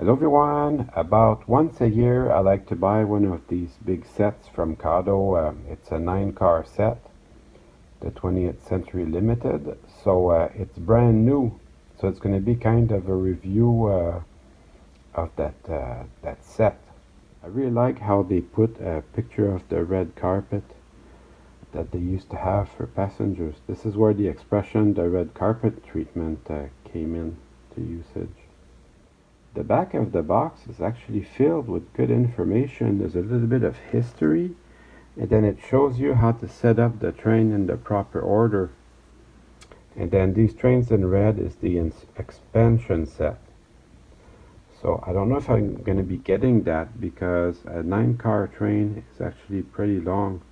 Hello everyone. About once a year I like to buy one of these big sets from Kato. It's a 9-car set, the 20th Century Limited. So it's brand new. So it's going to be kind of a review of that set. I really like how they put a picture of the red carpet that they used to have for passengers. This is where the expression the red carpet treatment came in to usage. The back of the box is actually filled with good information. There's a little bit of history, and then it shows you how to set up the train in the proper order. And then these trains in red is the expansion set. So I don't know if I'm going to be getting that because a 9-car train is actually pretty long.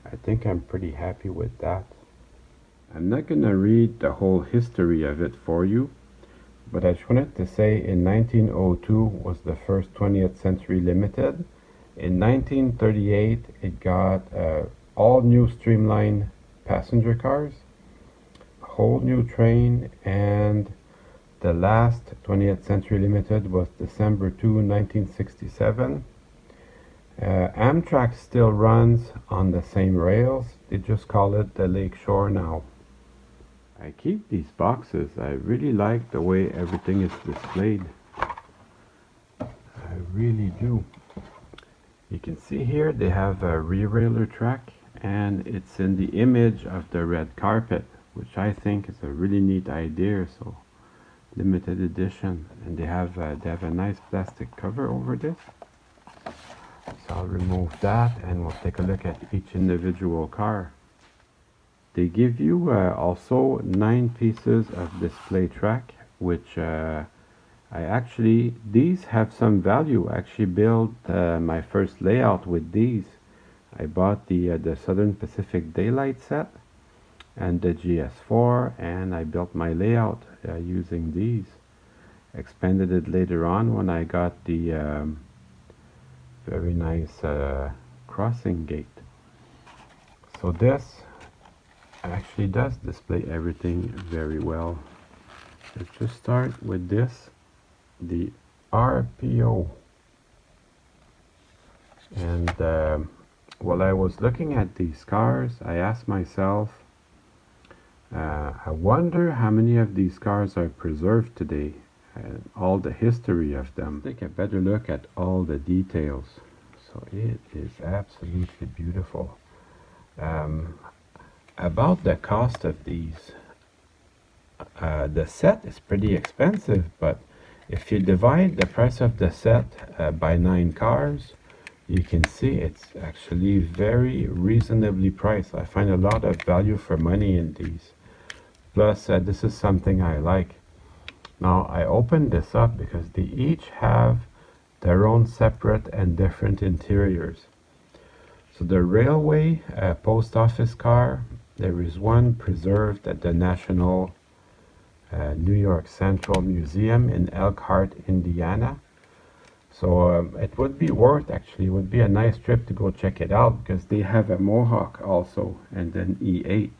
I think I'm pretty happy with that. I'm not going to read the whole history of it for you. But I just wanted to say in 1902 was the first 20th Century Limited. In 1938 it got all new streamlined passenger cars, a whole new train, and the last 20th Century Limited was December 2, 1967. Amtrak still runs on the same rails, they just call it the Lakeshore now. I keep these boxes. I really like the way everything is displayed. I really do. You can see here they have a re-railer track and it's in the image of the red carpet, which I think is a really neat idea. So limited edition, and they have a nice plastic cover over this. So I'll remove that and we'll take a look at each individual car. They give you also 9 pieces of display track, which these have some value. I actually built my first layout with these. I bought the Southern Pacific Daylight set and the GS4, and I built my layout using these. Expanded it later on when I got the very nice crossing gate. So this actually does display everything very well. Let's just start with this, the RPO. And while I was looking at these cars, I asked myself, I wonder how many of these cars are preserved today and all the history of them. Take a better look at all the details. So it is absolutely beautiful. About the cost of these, the set is pretty expensive, but if you divide the price of the set by 9 cars, you can see it's actually very reasonably priced. I find a lot of value for money in these. Plus, this is something I like. Now, I opened this up because they each have their own separate and different interiors. So the railway post office car, there is one preserved at the National New York Central Museum in Elkhart, Indiana. So it would be worth, actually, it would be a nice trip to go check it out because they have a Mohawk also, and then E8.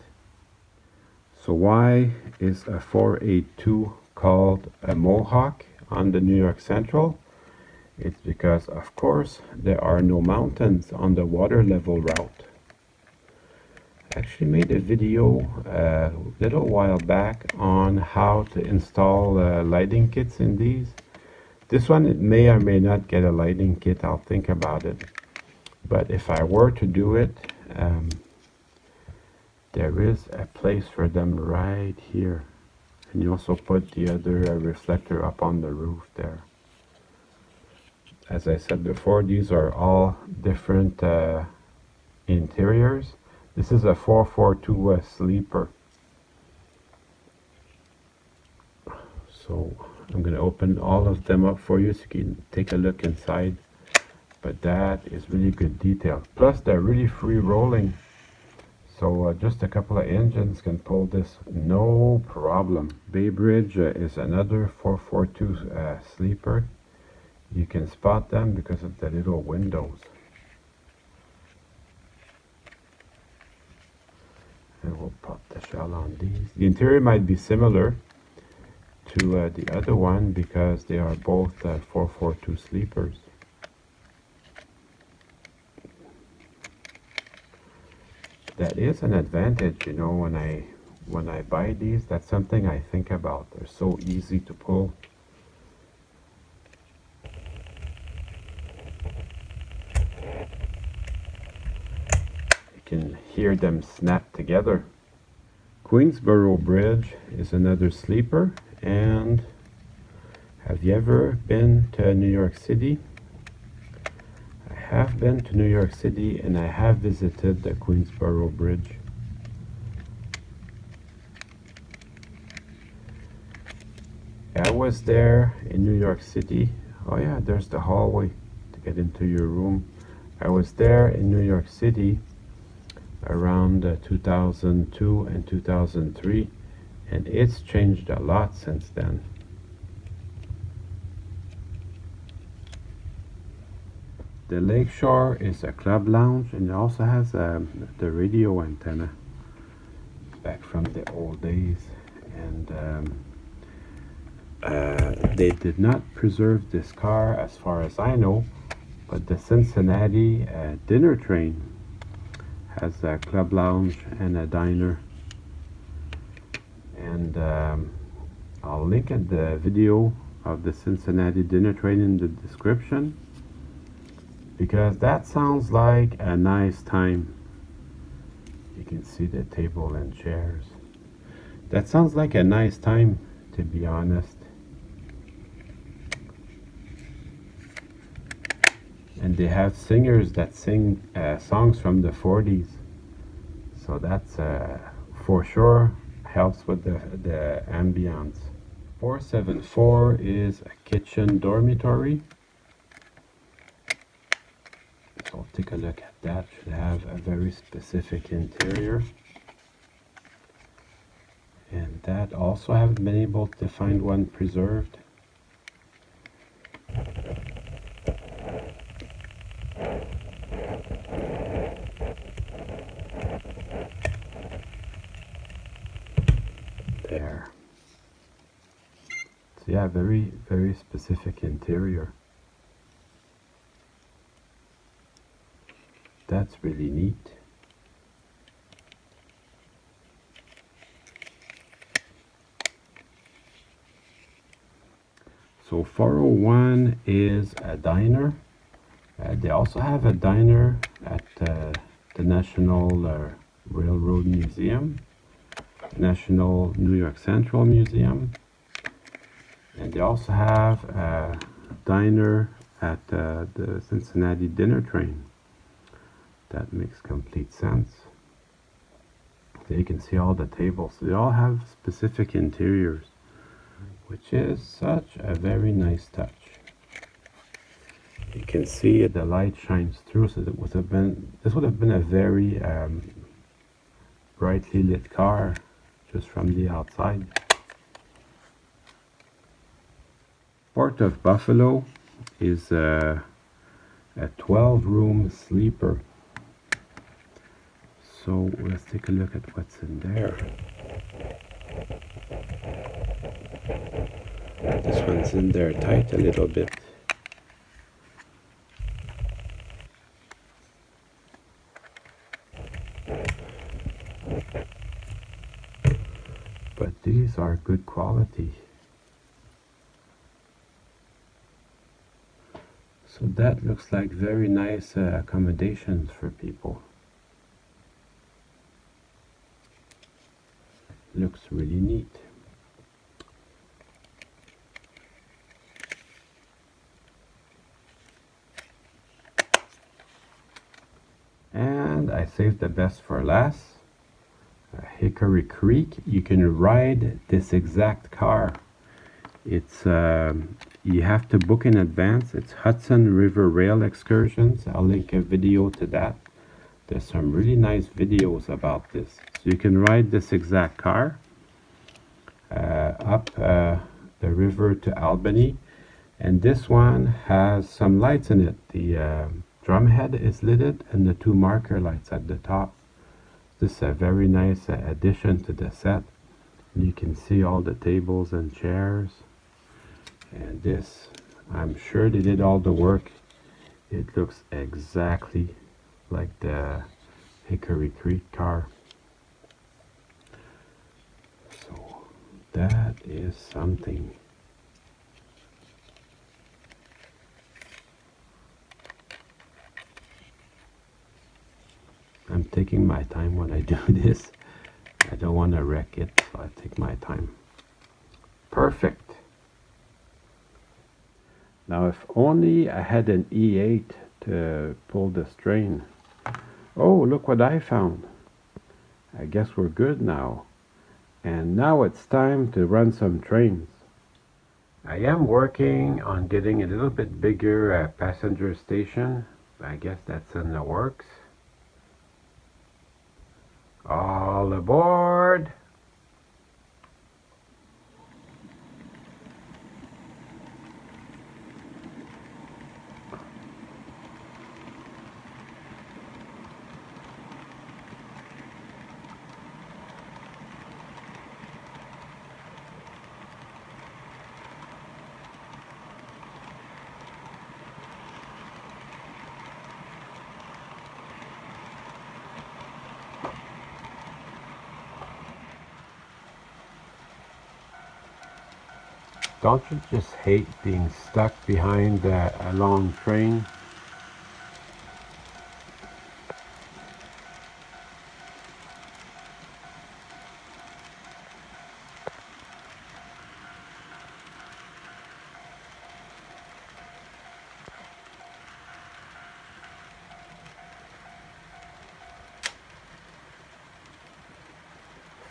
So why is a 482 called a Mohawk on the New York Central? It's because, of course, there are no mountains on the water level route. I actually made a video a little while back on how to install lighting kits in these. This one, it may or may not get a lighting kit. I'll think about it. But if I were to do it, there is a place for them right here. And you also put the other reflector up on the roof there. As I said before, these are all different interiors. This is a 442 sleeper. So I'm going to open all of them up for you so you can take a look inside. But that is really good detail. Plus they're really free rolling. So just a couple of engines can pull this no problem. Bay Bridge is another 442 sleeper. You can spot them because of the little windows. And we'll pop the shell on these. The interior might be similar to the other one because they are both 442 sleepers. That is an advantage, you know, when I buy these. That's something I think about. They're so easy to pull. You can hear them snap together. Queensboro Bridge is another sleeper. And have you ever been to New York City? I have been to New York City and I have visited the Queensboro Bridge. I was there in New York City. Oh yeah, there's the hallway to get into your room. I was there in New York City around 2002 and 2003, and it's changed a lot since then. The Lakeshore is a club lounge, and it also has the radio antenna back from the old days. And they did not preserve this car as far as I know, but the Cincinnati Diner train has a club lounge and a diner. And I'll link at the video of the Cincinnati Diner train in the description, because that sounds like a nice time. You can see the table and chairs. That sounds like a nice time, to be honest. And they have singers that sing songs from the 40s. So that's for sure helps with the ambience. 474 is a kitchen dormitory. So take a look at that. Should have a very specific interior. And that also haven't been able to find one preserved. There. So yeah, very, very specific interior. That's really neat. So 401 is a diner. They also have a diner at the National Railroad Museum, National New York Central Museum, and they also have a diner at the Cincinnati Diner train. That makes complete sense. So you can see all the tables. They all have specific interiors, which is such a very nice touch. You can see the light shines through, so this would have been a very brightly lit car just from the outside. Port of Buffalo is a 12-room sleeper. So let's take a look at what's in there. This one's in there tight a little bit. But these are good quality. So that looks like very nice accommodations for people. Looks really neat. And I saved the best for last. Hickory Creek. You can ride this exact car. It's you have to book in advance. It's Hudson River Rail Excursions. I'll link a video to that. There's some really nice videos about this. So you can ride this exact car up the river to Albany. And this one has some lights in it. The drumhead is lit and the two marker lights at the top. This is a very nice addition to the set. You can see all the tables and chairs. And this, I'm sure they did all the work. It looks exactly like the Hickory Creek car. So that is something. I'm taking my time when I do this. I don't want to wreck it, so I take my time. Perfect. Now if only I had an E8 to pull the strain. Oh, look what I found. I guess we're good now. And now it's time to run some trains. I am working on getting a little bit bigger passenger station. I guess that's in the works. All aboard! Don't you just hate being stuck behind a long train?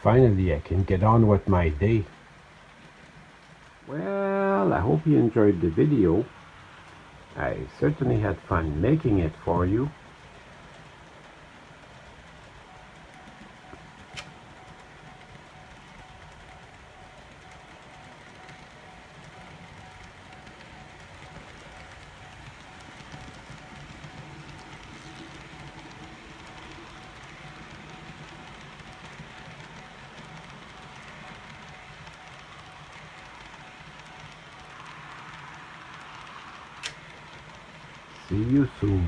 Finally, I can get on with my day. Well, I hope you enjoyed the video. I certainly had fun making it for you. See you soon.